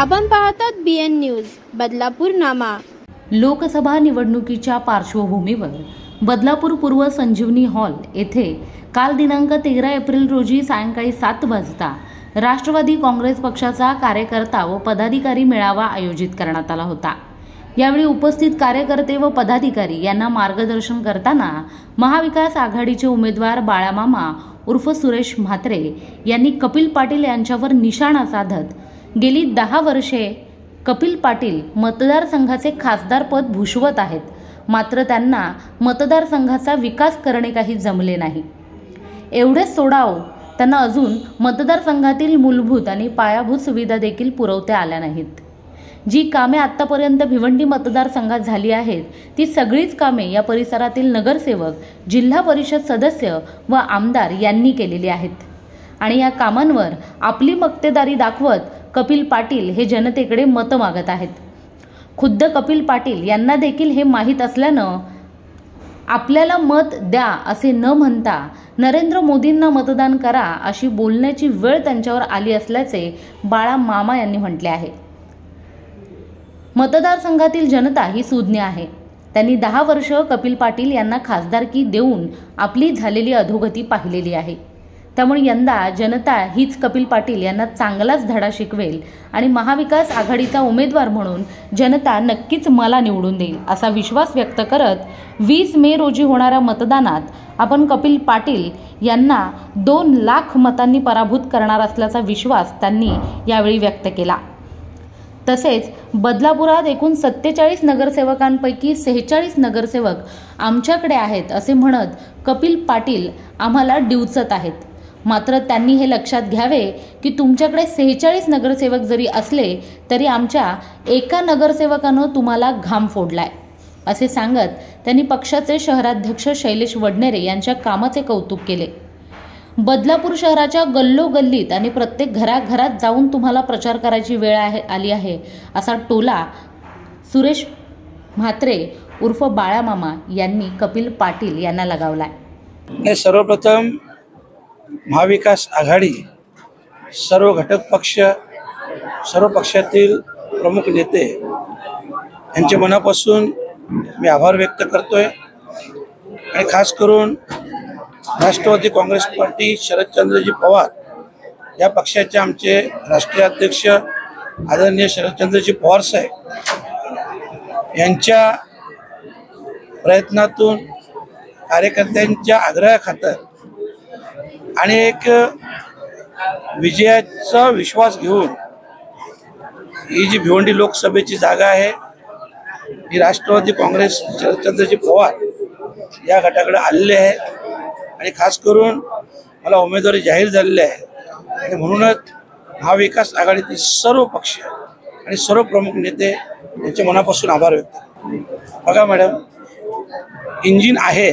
आपण पाहतात BN news Badlapur नामा। लोकसभा निवडणुकीच्या पार्श्वभूमीवर बदलापूर पूर्व संजीवनी हॉल येथे काल दिनांक 13 एप्रिल रोजी सायंकाळी 7 वाजता राष्ट्रवादी काँग्रेस पक्षाचा कार्यकर्ता व पदाधिकारी मेळावा आयोजित करण्यात आला होता। यावेळी उपस्थित कार्यकर्ते व पदाधिकारी यांना मार्गदर्शन करताना महाविकास आघाडीचे उमेदवार बाळामामा उर्फ सुरेश म्हात्रे यांनी कपिल पाटील यांच्यावर निशाणा साधत गेली 10 वर्षे कपिल पाटील मतदारसंघाचे खासदारपद भूषवत आहेत, मात्र त्यांना मतदारसंघाचा विकास करणे काही जमले नाही। एवढेच सोडाव, त्यांना अजून मतदारसंघातील मूलभूत आणि पायाभूत सुविधा देखील पुरवता आल्या नाहीत। जी कामे आतापर्यंत भिवंडी मतदारसंघात झाली आहेत ती सगळीच कामे या परिसरातील नगरसेवक, जिल्हा परिषद सदस्य व आमदार यांनी केलेली आहेत आणि या कामांवर आपली मक्तेदारी दाखवत कपिल पाटील हे जनतेकडे मत मागत आहेत। खुद्द कपिल पाटील यांना देखील हे माहीत असल्यानं आपल्याला मत द्या असे न म्हणता नरेंद्र मोदींना मतदान करा अशी बोलण्याची वेळ त्यांच्यावर आली असल्याचे बाळा मामा यांनी म्हटले आहे। मतदारसंघातील जनता ही सुज्ञ आहे। त्यांनी 10 वर्ष कपिल पाटील यांना खासदारकी देऊन आपली झालेली अधोगती पाहिलेली आहे। त्यामुळे यंदा जनता हीच कपिल पाटील यांना चांगलाच धडा शिकवेल आणि महाविकास आघाडीचा उमेदवार म्हणून जनता नक्कीच मला निवडून देईल असा विश्वास व्यक्त करत 20 मे रोजी होणाऱ्या मतदानात आपण कपिल पाटील यांना 2 लाख मतांनी पराभूत करणार असल्याचा विश्वास त्यांनी यावेळी व्यक्त केला। तसेच बदलापुरात एकूण 47 नगरसेवकांपैकी 46 नगरसेवक आमच्याकडे आहेत असे म्हणत कपिल पाटील आम्हाला डिवचत आहेत, मात्र त्यांनी हे लक्षात घ्यावे की तुमच्याकडे 46 नगरसेवक जरी असले तरी आमच्या एका नगरसेवकानं तुम्हाला घाम फोडलाय असे सांगत त्यांनी पक्षाचे शहराध्यक्ष शैलेश वडनेरे यांच्या कामाचे कौतुक केले। बदलापूर शहराच्या गल्लोगल्लीत आणि प्रत्येक घराघरात जाऊन तुम्हाला प्रचार करायची वेळ आली आहे असा टोला सुरेश म्हात्रे उर्फ बाळामामा यांनी कपिल पाटील यांना लगावलाय। सर्वप्रथम महाविकास आघाडी, सर्व घटक पक्ष, सर्व पक्षातील प्रमुख नेते यांचे मनापासून मी आभार व्यक्त करतोय आणि खास करून राष्ट्रवादी काँग्रेस पार्टी शरदचंद्रजी पवार या पक्षाचे आमचे राष्ट्रीय अध्यक्ष आदरणीय शरदचंद्रजी पवार साहेब यांच्या प्रयत्नातून, कार्यकर्त्यांच्या आग्रहाखातर आणि एक विजयाचा विश्वास घेऊन ही जी भिवंडी लोकसभेची जागा आहे ही राष्ट्रवादी काँग्रेस शरदचंद्रजी पवार या गटाकडे आलेले आहे आणि खास करून मला उमेदवारी जाहीर झालेली आहे आणि म्हणूनच महाविकास आघाडीतील सर्व पक्ष आणि सर्व प्रमुख नेते यांचे मनापासून आभार व्यक्त करतो। बघा मॅडम, इंजिन आहे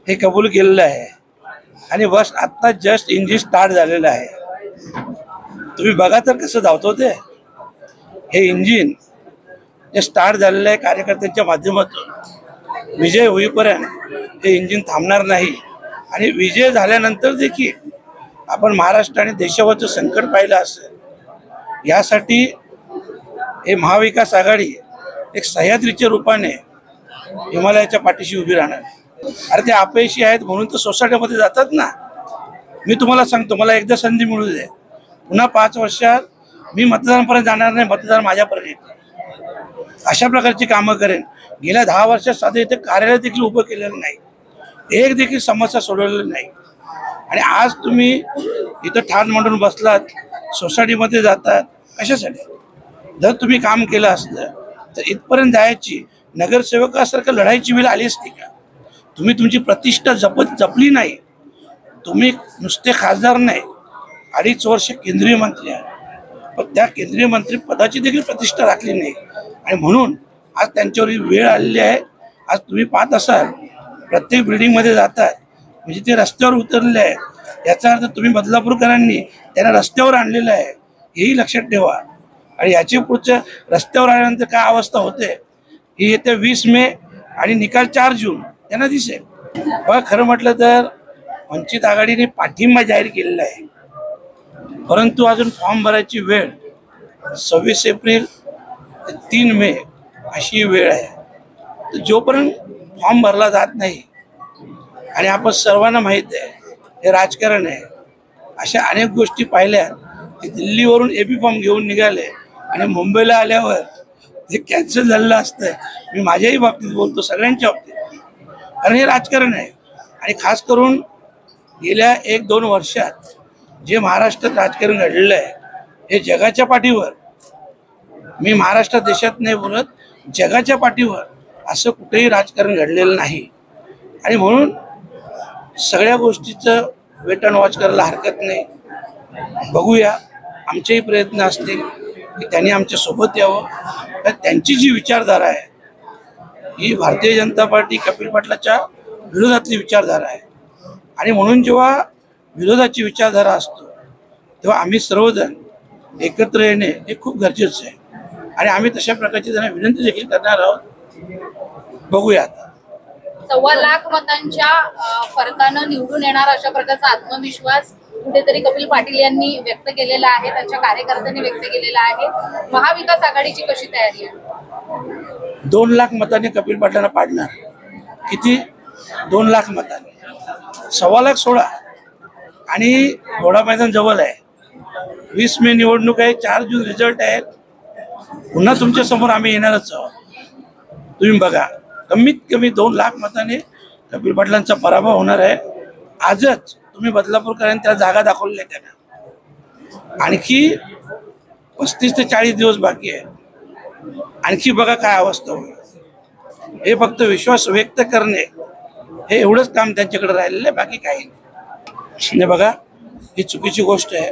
हे कबूल केलेलं आहे आणि बस आत्ता जस्ट इंजिन स्टार्ट झालेलं आहे। तुम्ही बघा तर कसं धावतो ते, हे इंजिन जे स्टार्ट झालेलं आहे कार्यकर्त्यांच्या माध्यमातून विजय होईपर्यंत हे इंजिन थांबणार नाही आणि विजय झाल्यानंतर देखील आपण महाराष्ट्र आणि देशावरचं संकट पाहिलं असेल। यासाठी हे महाविकास आघाडी एक सह्याद्रीच्या रूपाने हिमालयाच्या पाठीशी उभी राहणार। अरे ते अपयशी आहेत म्हणून तर सोसायटीमध्ये जातात ना। मी तुम्हाला सांगतो, मला एकदा संधी मिळू दे, पुन्हा 5 वर्षात मी मतदारांपर्यंत जाणार नाही, मतदार माझ्यापर्यंत येतील अशा प्रकारची कामं करेन। गेल्या 10 वर्षात साधे इथे कार्यालय देखील उभं केलेलं नाही, एक देखील समस्या सोडवलेली नाही आणि आज तुम्ही इथं ठाण मांडून बसलात, सोसायटीमध्ये जातात कशासाठी? जर तुम्ही काम केलं असतं तर इथपर्यंत जायची नगरसेवकासारखं लढायची वेळ आली असती का? तुम्ही तुमची प्रतिष्ठा जपली नाही। तुम्ही नुसते खासदार नाही, 2.5 वर्ष केंद्रीय मंत्री आहे, पण त्या केंद्रीय मंत्री पदाची देखील प्रतिष्ठा राखली नाही आणि म्हणून आज त्यांच्यावर वेळ आलेली आहे। आज तुम्ही पाहत असाल प्रत्येक बिल्डिंगमध्ये जातात म्हणजे ते रस्त्यावर उतरले आहे, याचा अर्थ तुम्ही बदलापूरकरांनी त्यांना रस्त्यावर आणलेलं आहे, हेही लक्षात ठेवा। आणि याची पुढच्या रस्त्यावर आल्यानंतर काय अवस्था होते ही येत्या 20 मे आणि निकाल 4 जून त्यांना दिसेल। बघा, खरं म्हटलं तर वंचित आघाडीने पाठिंबा जाहीर केलेला आहे, परंतु अजून फॉर्म भरायची वेळ 26 एप्रिल ते 3 मे अशी वेळ आहे. तर जोपर्यंत फॉर्म भरला जात नाही, आणि आपण सर्वांना माहीत आहे हे राजकारण आहे, अशा अनेक गोष्टी पाहिल्या की दिल्लीवरून एबी फॉर्म घेऊन निघाले आणि मुंबईला आल्यावर ते कॅन्सल झालेलं असतं. मी माझ्याही बाबतीत बोलतो, सगळ्यांच्या बाबतीत, कारण हे राजकारण आहे. आणि खास करून गेल्या 1-2 वर्षात जे महाराष्ट्रात राजकारण घडलेलं आहे हे जगाच्या पाठीवर, मी महाराष्ट्र देशात नाही बोलत, जगाच्या पाठीवर असं कुठेही राजकारण घडलेलं नाही. आणि म्हणून सगळ्या गोष्टीचं वेट अँड वॉच करायला हरकत नाही. बघूया, आमचेही प्रयत्न असतील की त्यांनी आमच्या सोबत यावं. तर त्यांची जी विचारधारा आहे ही भारतीय जनता पार्टी कपिल पाटलाच्या विरोधातली विचारधारा आहे. आणि म्हणून जेव्हा विरोधाची विचारधारा असतो तेव्हा आम्ही सर्वजण एकत्र येणे हे खूप गरजेचं आहे. आणि आम्ही तशा प्रकारची त्यांना विनंती देखील करणार आहोत. बघूया आता. 1.25 लाख मतांच्या फरकानं निवडून येणार अशा प्रकारचा आत्मविश्वास कुठेतरी कपिल पाटील यांनी व्यक्त केलेला आहे, त्यांच्या कार्यकर्त्यांनी व्यक्त केलेला आहे. महाविकास आघाडीची कशी तयारी आहे? 2 लाख मतांनी कपिल पाटलांना पाडणार. किती? 2 लाख मतांनी. 1.25 लाख सोडा. आणि घोडा मैदान जवळ आहे. 20 मे निवडणूक आहे, 4 जून रिझल्ट आहे. पुन्हा तुमच्या समोर आम्ही येणारच आहोत. तुम्ही बघा, कमीत कमी 2 लाख मतांनी कपिल पाटलांचा पराभव होणार आहे. आजच तुम्ही बदलापूरकरांनी त्याला जागा दाखवलेल्या त्यांना. आणखी 35 ते 40 दिवस बाकी आहे. आणखी बघा काय अवस्था होईल. हे फक्त विश्वास व्यक्त करणे हे एवढंच काम त्यांच्याकडे राहिलेलं आहे, बाकी काही नाही. बघा, ही चुकीची गोष्ट आहे.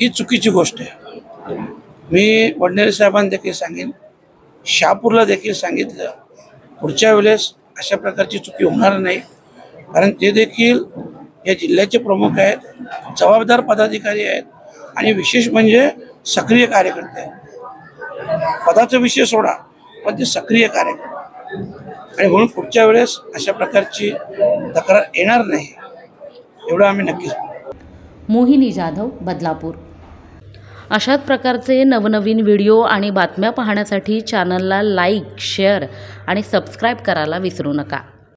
ही चुकीची गोष्ट आहे. मी वडनेरे साहेबांना देखील सांगेन, शहापूरला देखील सांगितलं, पुढच्या वेळेस अशा प्रकारची चुकी होणार नाही. कारण ते देखील या जिल्ह्याचे प्रमुख आहेत, जबाबदार पदाधिकारी आहेत आणि विशेष म्हणजे सक्रिय कार्यकर्ते आहेत. पदाचा विषय सोडा, पण ते सक्रिय कार्यकर्ते. आणि म्हणून पुढच्या वेळेस अशा प्रकारची तक्रार येणार नाही एवढं आम्ही नक्कीच. मोहिनी जाधव, बदलापूर. अशाच प्रकारचे नवनवीन व्हिडिओ आणि बातम्या पाहण्यासाठी चॅनलला लाईक, शेअर आणि सबस्क्राईब करायला विसरू नका.